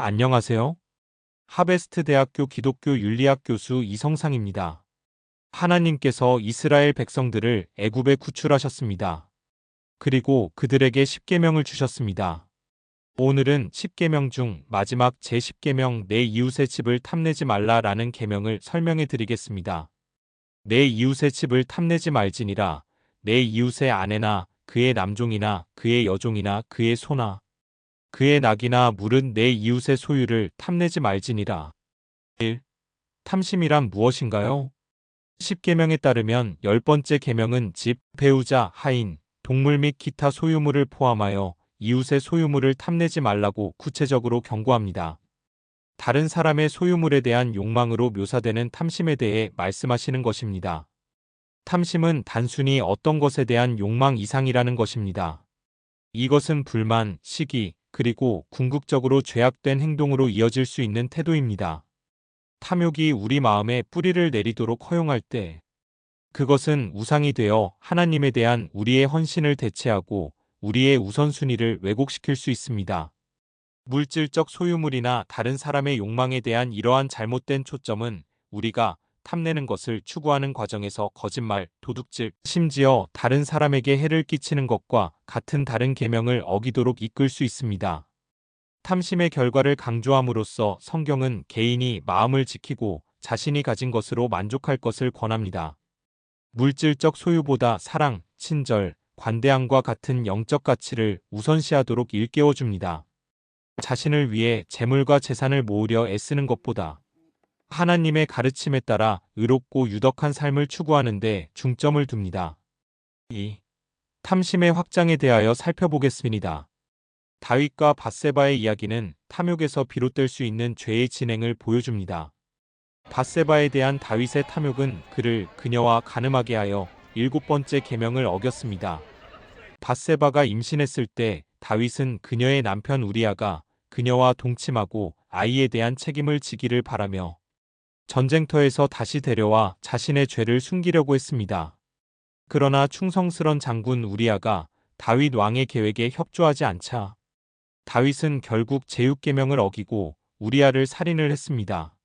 안녕하세요. 하베스트 대학교 기독교 윤리학 교수 이성상입니다. 하나님께서 이스라엘 백성들을 애굽에 구출하셨습니다. 그리고 그들에게 십계명을 주셨습니다. 오늘은 십계명 중 마지막 제10계명 내 이웃의 집을 탐내지 말라라는 계명을 설명해 드리겠습니다. 내 이웃의 집을 탐내지 말지니라. 내 이웃의 아내나 그의 남종이나 그의 여종이나 그의 소나 그의 낙이나 물은 내 이웃의 소유를 탐내지 말지니라. 1. 탐심이란 무엇인가요? 십계명에 따르면 10번째 계명은 집, 배우자, 하인, 동물 및 기타 소유물을 포함하여 이웃의 소유물을 탐내지 말라고 구체적으로 경고합니다. 다른 사람의 소유물에 대한 욕망으로 묘사되는 탐심에 대해 말씀하시는 것입니다. 탐심은 단순히 어떤 것에 대한 욕망 이상이라는 것입니다. 이것은 불만, 시기, 그리고 궁극적으로 죄악된 행동으로 이어질 수 있는 태도입니다. 탐욕이 우리 마음에 뿌리를 내리도록 허용할 때 그것은 우상이 되어 하나님에 대한 우리의 헌신을 대체하고 우리의 우선순위를 왜곡시킬 수 있습니다. 물질적 소유물이나 다른 사람의 욕망에 대한 이러한 잘못된 초점은 우리가 탐내는 것을 추구하는 과정에서 거짓말, 도둑질, 심지어 다른 사람에게 해를 끼치는 것과 같은 다른 계명을 어기도록 이끌 수 있습니다. 탐심의 결과를 강조함으로써 성경은 개인이 마음을 지키고 자신이 가진 것으로 만족할 것을 권합니다. 물질적 소유보다 사랑, 친절, 관대함과 같은 영적 가치를 우선시하도록 일깨워줍니다. 자신을 위해 재물과 재산을 모으려 애쓰는 것보다 하나님의 가르침에 따라 의롭고 유덕한 삶을 추구하는 데 중점을 둡니다. 2. 탐심의 확장에 대하여 살펴보겠습니다. 다윗과 밧세바의 이야기는 탐욕에서 비롯될 수 있는 죄의 진행을 보여줍니다. 밧세바에 대한 다윗의 탐욕은 그를 그녀와 간음하게 하여 7번째 계명을 어겼습니다. 밧세바가 임신했을 때 다윗은 그녀의 남편 우리아가 그녀와 동침하고 아이에 대한 책임을 지기를 바라며 전쟁터에서 다시 데려와 자신의 죄를 숨기려고 했습니다. 그러나 충성스런 장군 우리아가 다윗 왕의 계획에 협조하지 않자 다윗은 결국 제6계명을 어기고 우리아를 살인을 했습니다.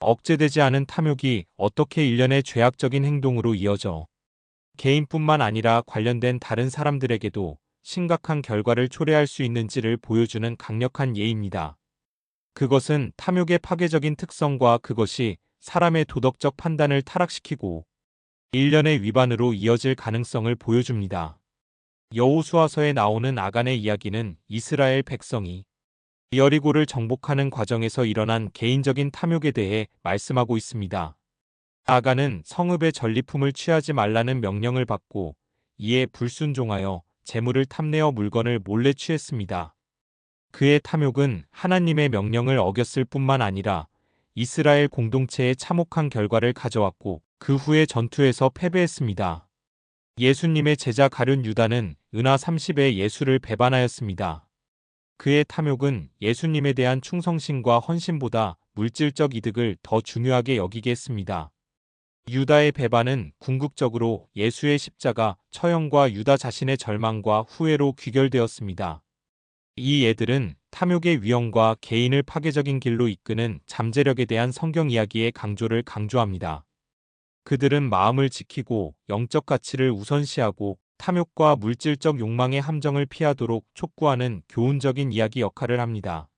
억제되지 않은 탐욕이 어떻게 일련의 죄악적인 행동으로 이어져 개인뿐만 아니라 관련된 다른 사람들에게도 심각한 결과를 초래할 수 있는지를 보여주는 강력한 예입니다. 그것은 탐욕의 파괴적인 특성과 그것이 사람의 도덕적 판단을 타락시키고 일련의 위반으로 이어질 가능성을 보여줍니다. 여호수아서에 나오는 아간의 이야기는 이스라엘 백성이 여리고를 정복하는 과정에서 일어난 개인적인 탐욕에 대해 말씀하고 있습니다. 아간은 성읍의 전리품을 취하지 말라는 명령을 받고 이에 불순종하여 재물을 탐내어 물건을 몰래 취했습니다. 그의 탐욕은 하나님의 명령을 어겼을 뿐만 아니라 이스라엘 공동체에 참혹한 결과를 가져왔고 그 후에 전투에서 패배했습니다. 예수님의 제자 가룟 유다는 은하 30에 예수를 배반하였습니다. 그의 탐욕은 예수님에 대한 충성심과 헌신보다 물질적 이득을 더 중요하게 여기게 했습니다. 유다의 배반은 궁극적으로 예수의 십자가 처형과 유다 자신의 절망과 후회로 귀결되었습니다. 이 예들은 탐욕의 위험과 개인을 파괴적인 길로 이끄는 잠재력에 대한 성경 이야기의 강조를 강조합니다. 그들은 마음을 지키고 영적 가치를 우선시하고 탐욕과 물질적 욕망의 함정을 피하도록 촉구하는 교훈적인 이야기 역할을 합니다.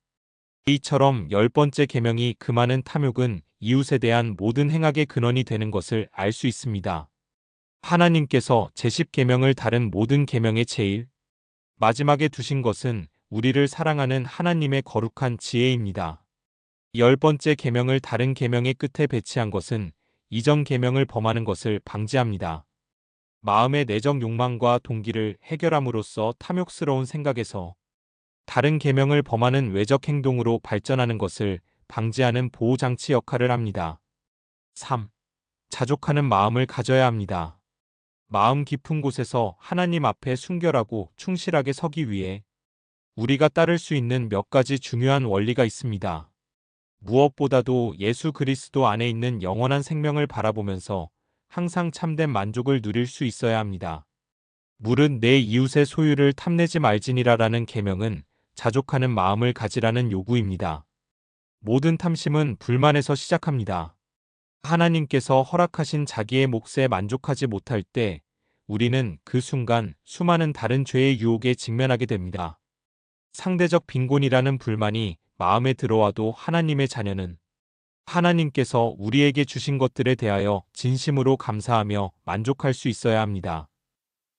이처럼 10번째 계명이 금하는 탐욕은 이웃에 대한 모든 행악의 근원이 되는 것을 알 수 있습니다. 하나님께서 제10계명을 다른 모든 계명의 제일 마지막에 두신 것은 우리를 사랑하는 하나님의 거룩한 지혜입니다. 10번째 계명을 다른 계명의 끝에 배치한 것은 이전 계명을 범하는 것을 방지합니다. 마음의 내적 욕망과 동기를 해결함으로써 탐욕스러운 생각에서 다른 계명을 범하는 외적 행동으로 발전하는 것을 방지하는 보호장치 역할을 합니다. 3. 자족하는 마음을 가져야 합니다. 마음 깊은 곳에서 하나님 앞에 순결하고 충실하게 서기 위해 우리가 따를 수 있는 몇 가지 중요한 원리가 있습니다. 무엇보다도 예수 그리스도 안에 있는 영원한 생명을 바라보면서 항상 참된 만족을 누릴 수 있어야 합니다. 물은 내 이웃의 소유를 탐내지 말지니라라는 계명은 자족하는 마음을 가지라는 요구입니다. 모든 탐심은 불만에서 시작합니다. 하나님께서 허락하신 자기의 몫에 만족하지 못할 때 우리는 그 순간 수많은 다른 죄의 유혹에 직면하게 됩니다. 상대적 빈곤이라는 불만이 마음에 들어와도 하나님의 자녀는 하나님께서 우리에게 주신 것들에 대하여 진심으로 감사하며 만족할 수 있어야 합니다.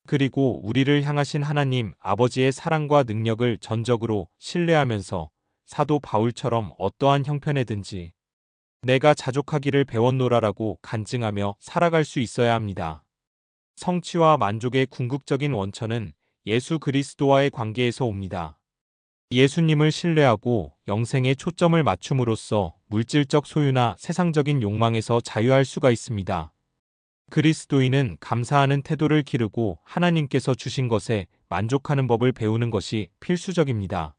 그리고 우리를 향하신 하나님 아버지의 사랑과 능력을 전적으로 신뢰하면서 사도 바울처럼 어떠한 형편에든지 내가 자족하기를 배웠노라라고 간증하며 살아갈 수 있어야 합니다. 성취와 만족의 궁극적인 원천은 예수 그리스도와의 관계에서 옵니다. 예수님을 신뢰하고 영생에 초점을 맞춤으로써 물질적 소유나 세상적인 욕망에서 자유할 수가 있습니다. 그리스도인은 감사하는 태도를 기르고 하나님께서 주신 것에 만족하는 법을 배우는 것이 필수적입니다.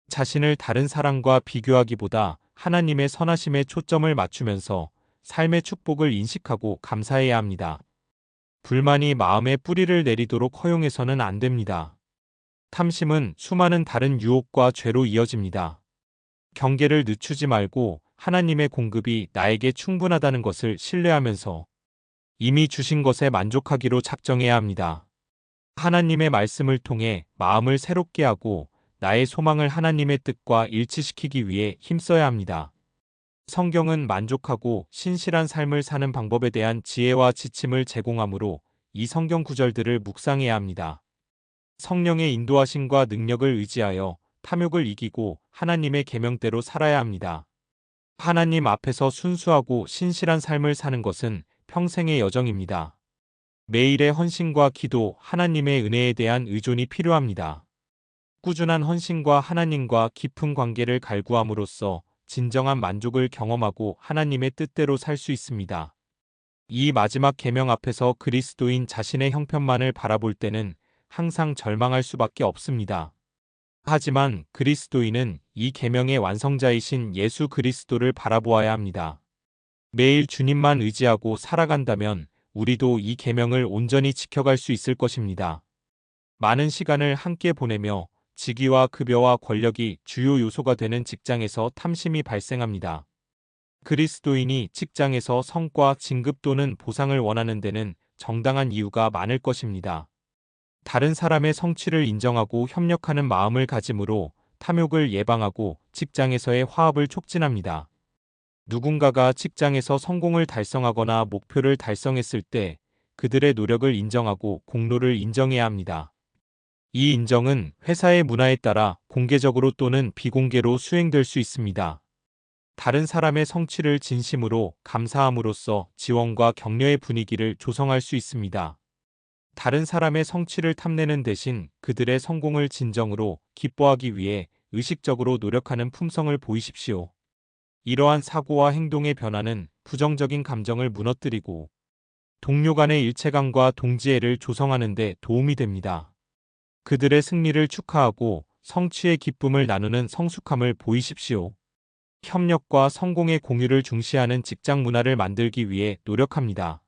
자신을 다른 사람과 비교하기보다 하나님의 선하심에 초점을 맞추면서 삶의 축복을 인식하고 감사해야 합니다. 불만이 마음에 뿌리를 내리도록 허용해서는 안 됩니다. 탐심은 수많은 다른 유혹과 죄로 이어집니다. 경계를 늦추지 말고 하나님의 공급이 나에게 충분하다는 것을 신뢰하면서 이미 주신 것에 만족하기로 작정해야 합니다. 하나님의 말씀을 통해 마음을 새롭게 하고 나의 소망을 하나님의 뜻과 일치시키기 위해 힘써야 합니다. 성경은 만족하고 신실한 삶을 사는 방법에 대한 지혜와 지침을 제공하므로 이 성경 구절들을 묵상해야 합니다. 성령의 인도하심과 능력을 의지하여 탐욕을 이기고 하나님의 계명대로 살아야 합니다. 하나님 앞에서 순수하고 신실한 삶을 사는 것은 평생의 여정입니다. 매일의 헌신과 기도, 하나님의 은혜에 대한 의존이 필요합니다. 꾸준한 헌신과 하나님과 깊은 관계를 갈구함으로써 진정한 만족을 경험하고 하나님의 뜻대로 살 수 있습니다. 이 마지막 계명 앞에서 그리스도인 자신의 형편만을 바라볼 때는 항상 절망할 수밖에 없습니다. 하지만 그리스도인은 이 계명의 완성자이신 예수 그리스도를 바라보아야 합니다. 매일 주님만 의지하고 살아간다면 우리도 이 계명을 온전히 지켜갈 수 있을 것입니다. 많은 시간을 함께 보내며 직위와 급여와 권력이 주요 요소가 되는 직장에서 탐심이 발생합니다. 그리스도인이 직장에서 성과, 진급 또는 보상을 원하는 데는 정당한 이유가 많을 것입니다. 다른 사람의 성취를 인정하고 협력하는 마음을 가짐으로 탐욕을 예방하고 직장에서의 화합을 촉진합니다. 누군가가 직장에서 성공을 달성하거나 목표를 달성했을 때 그들의 노력을 인정하고 공로를 인정해야 합니다. 이 인정은 회사의 문화에 따라 공개적으로 또는 비공개로 수행될 수 있습니다. 다른 사람의 성취를 진심으로 감사함으로써 지원과 격려의 분위기를 조성할 수 있습니다. 다른 사람의 성취를 탐내는 대신 그들의 성공을 진정으로 기뻐하기 위해 의식적으로 노력하는 품성을 보이십시오. 이러한 사고와 행동의 변화는 부정적인 감정을 무너뜨리고 동료 간의 일체감과 동지애를 조성하는 데 도움이 됩니다. 그들의 승리를 축하하고 성취의 기쁨을 나누는 성숙함을 보이십시오. 협력과 성공의 공유를 중시하는 직장 문화를 만들기 위해 노력합니다.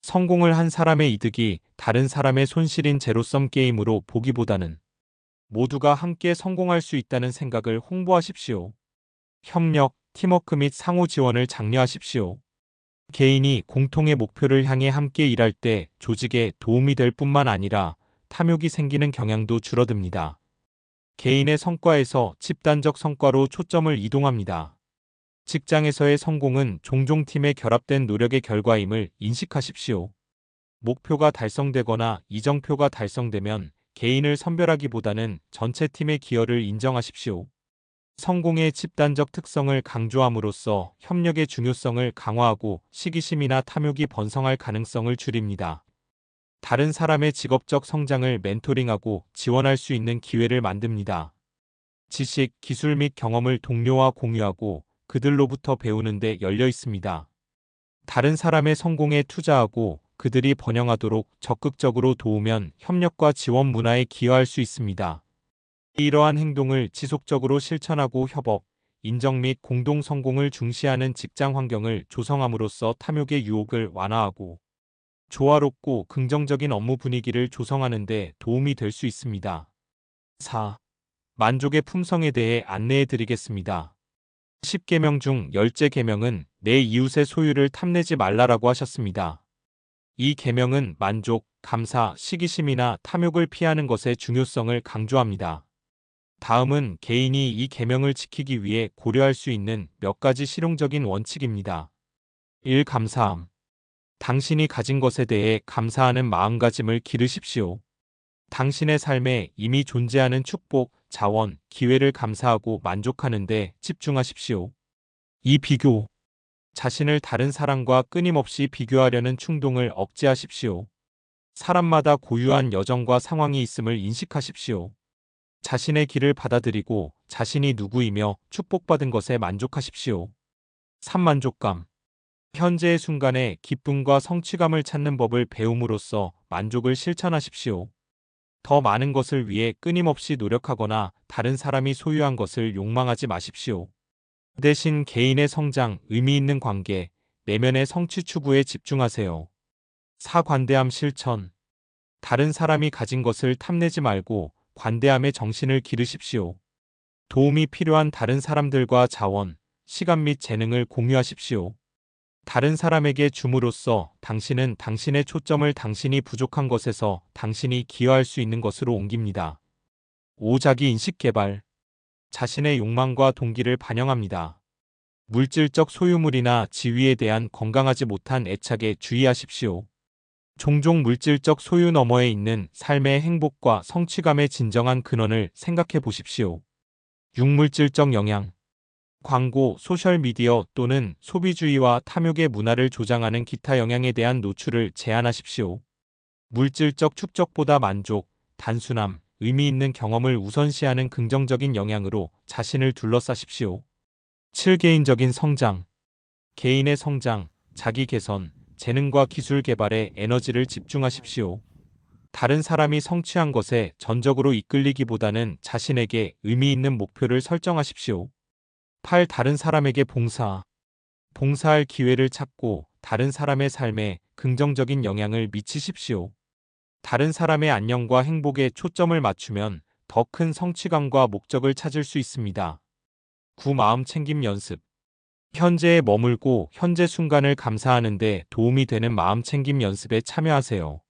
성공을 한 사람의 이득이 다른 사람의 손실인 제로섬 게임으로 보기보다는 모두가 함께 성공할 수 있다는 생각을 홍보하십시오. 협력, 팀워크 및 상호 지원을 장려하십시오. 개인이 공통의 목표를 향해 함께 일할 때 조직에 도움이 될 뿐만 아니라 탐욕이 생기는 경향도 줄어듭니다. 개인의 성과에서 집단적 성과로 초점을 이동합니다. 직장에서의 성공은 종종 팀의 결합된 노력의 결과임을 인식하십시오. 목표가 달성되거나 이정표가 달성되면 개인을 선별하기보다는 전체 팀의 기여를 인정하십시오. 성공의 집단적 특성을 강조함으로써 협력의 중요성을 강화하고 시기심이나 탐욕이 번성할 가능성을 줄입니다. 다른 사람의 직업적 성장을 멘토링하고 지원할 수 있는 기회를 만듭니다. 지식, 기술 및 경험을 동료와 공유하고 그들로부터 배우는 데 열려 있습니다. 다른 사람의 성공에 투자하고 그들이 번영하도록 적극적으로 도우면 협력과 지원 문화에 기여할 수 있습니다. 이러한 행동을 지속적으로 실천하고 협업, 인정 및 공동 성공을 중시하는 직장 환경을 조성함으로써 탐욕의 유혹을 완화하고 조화롭고 긍정적인 업무 분위기를 조성하는 데 도움이 될 수 있습니다. 4. 만족의 품성에 대해 안내해 드리겠습니다. 10계명 중 10째 계명은 내 이웃의 소유를 탐내지 말라라고 하셨습니다. 이 계명은 만족, 감사, 시기심이나 탐욕을 피하는 것의 중요성을 강조합니다. 다음은 개인이 이 계명을 지키기 위해 고려할 수 있는 몇 가지 실용적인 원칙입니다. 1. 감사함. 당신이 가진 것에 대해 감사하는 마음가짐을 기르십시오. 당신의 삶에 이미 존재하는 축복, 자원, 기회를 감사하고 만족하는 데 집중하십시오. 2. 비교. 자신을 다른 사람과 끊임없이 비교하려는 충동을 억제하십시오. 사람마다 고유한 여정과 상황이 있음을 인식하십시오. 자신의 길을 받아들이고 자신이 누구이며 축복받은 것에 만족하십시오. 3. 만족감. 현재의 순간에 기쁨과 성취감을 찾는 법을 배움으로써 만족을 실천하십시오. 더 많은 것을 위해 끊임없이 노력하거나 다른 사람이 소유한 것을 욕망하지 마십시오. 대신 개인의 성장, 의미 있는 관계, 내면의 성취 추구에 집중하세요. 4. 관대함 실천. 다른 사람이 가진 것을 탐내지 말고 관대함의 정신을 기르십시오. 도움이 필요한 다른 사람들과 자원, 시간 및 재능을 공유하십시오. 다른 사람에게 줌으로써 당신은 당신의 초점을 당신이 부족한 것에서 당신이 기여할 수 있는 것으로 옮깁니다. 5. 자기인식 개발. 자신의 욕망과 동기를 반영합니다. 물질적 소유물이나 지위에 대한 건강하지 못한 애착에 주의하십시오. 종종 물질적 소유 너머에 있는 삶의 행복과 성취감의 진정한 근원을 생각해 보십시오. 6. 물질적 영향. 광고, 소셜미디어 또는 소비주의와 탐욕의 문화를 조장하는 기타 영향에 대한 노출을 제한하십시오. 물질적 축적보다 만족, 단순함, 의미 있는 경험을 우선시하는 긍정적인 영향으로 자신을 둘러싸십시오. 7. 개인적인 성장. 개인의 성장, 자기 개선, 재능과 기술 개발에 에너지를 집중하십시오. 다른 사람이 성취한 것에 전적으로 이끌리기보다는 자신에게 의미 있는 목표를 설정하십시오. 8. 다른 사람에게 봉사. 봉사할 기회를 찾고 다른 사람의 삶에 긍정적인 영향을 미치십시오. 다른 사람의 안녕과 행복에 초점을 맞추면 더 큰 성취감과 목적을 찾을 수 있습니다. 9. 마음 챙김 연습. 현재에 머물고 현재 순간을 감사하는 데 도움이 되는 마음 챙김 연습에 참여하세요.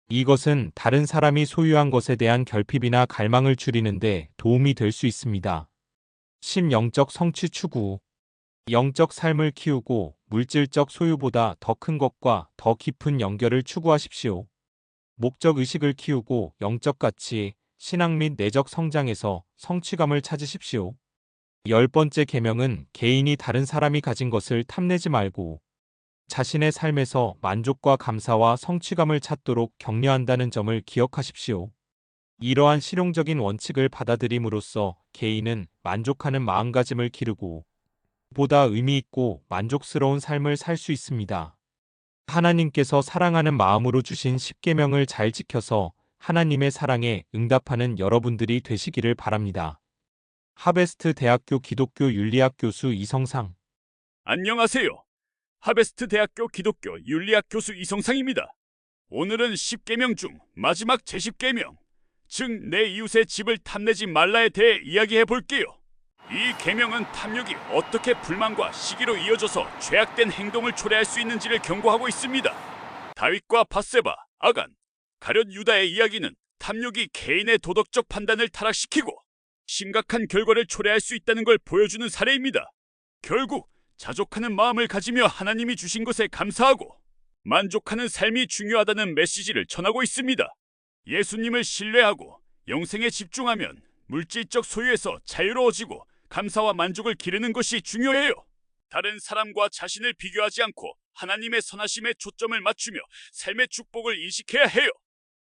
이것은 다른 사람이 소유한 것에 대한 결핍이나 갈망을 줄이는 데 도움이 될 수 있습니다. 10. 영적 성취 추구. 영적 삶을 키우고 물질적 소유보다 더 큰 것과 더 깊은 연결을 추구하십시오. 목적 의식을 키우고 영적 가치, 신앙 및 내적 성장에서 성취감을 찾으십시오. 10번째 계명은 개인이 다른 사람이 가진 것을 탐내지 말고 자신의 삶에서 만족과 감사와 성취감을 찾도록 격려한다는 점을 기억하십시오. 이러한 실용적인 원칙을 받아들임으로써 개인은 만족하는 마음가짐을 기르고 보다 의미 있고 만족스러운 삶을 살 수 있습니다. 하나님께서 사랑하는 마음으로 주신 10계명을 잘 지켜서 하나님의 사랑에 응답하는 여러분들이 되시기를 바랍니다. 하베스트 대학교 기독교 윤리학 교수 이성상. 안녕하세요. 하베스트 대학교 기독교 윤리학 교수 이성상입니다. 오늘은 10계명 중 마지막 제10계명, 즉 내 이웃의 집을 탐내지 말라에 대해 이야기해 볼게요. 이 계명은 탐욕이 어떻게 불만과 시기로 이어져서 죄악된 행동을 초래할 수 있는지를 경고하고 있습니다. 다윗과 밧세바, 아간, 가룟 유다의 이야기는 탐욕이 개인의 도덕적 판단을 타락시키고 심각한 결과를 초래할 수 있다는 걸 보여주는 사례입니다. 결국 자족하는 마음을 가지며 하나님이 주신 것에 감사하고 만족하는 삶이 중요하다는 메시지를 전하고 있습니다. 예수님을 신뢰하고 영생에 집중하면 물질적 소유에서 자유로워지고 감사와 만족을 기르는 것이 중요해요. 다른 사람과 자신을 비교하지 않고 하나님의 선하심에 초점을 맞추며 삶의 축복을 인식해야 해요.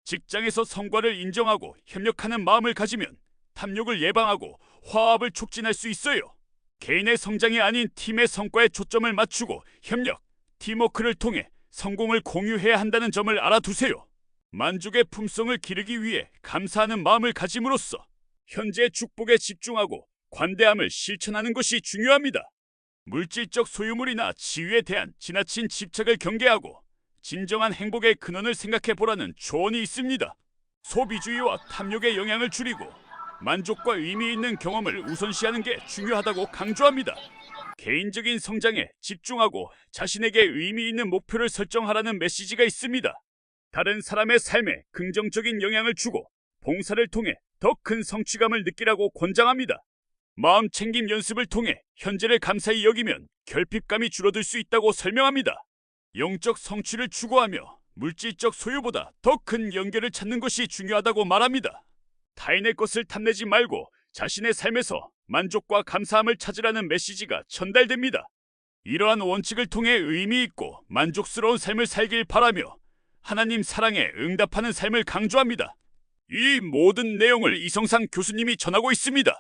직장에서 성과를 인정하고 협력하는 마음을 가지면 탐욕을 예방하고 화합을 촉진할 수 있어요. 개인의 성장이 아닌 팀의 성과에 초점을 맞추고 협력, 팀워크를 통해 성공을 공유해야 한다는 점을 알아두세요. 만족의 품성을 기르기 위해 감사하는 마음을 가짐으로써 현재의 축복에 집중하고 관대함을 실천하는 것이 중요합니다. 물질적 소유물이나 지위에 대한 지나친 집착을 경계하고 진정한 행복의 근원을 생각해 보라는 조언이 있습니다. 소비주의와 탐욕의 영향을 줄이고 만족과 의미 있는 경험을 우선시하는 게 중요하다고 강조합니다. 개인적인 성장에 집중하고 자신에게 의미 있는 목표를 설정하라는 메시지가 있습니다. 다른 사람의 삶에 긍정적인 영향을 주고 봉사를 통해 더 큰 성취감을 느끼라고 권장합니다. 마음 챙김 연습을 통해 현재를 감사히 여기면 결핍감이 줄어들 수 있다고 설명합니다. 영적 성취를 추구하며 물질적 소유보다 더 큰 연결을 찾는 것이 중요하다고 말합니다. 타인의 것을 탐내지 말고 자신의 삶에서 만족과 감사함을 찾으라는 메시지가 전달됩니다. 이러한 원칙을 통해 의미 있고 만족스러운 삶을 살길 바라며 하나님 사랑에 응답하는 삶을 강조합니다. 이 모든 내용을 이성상 교수님이 전하고 있습니다.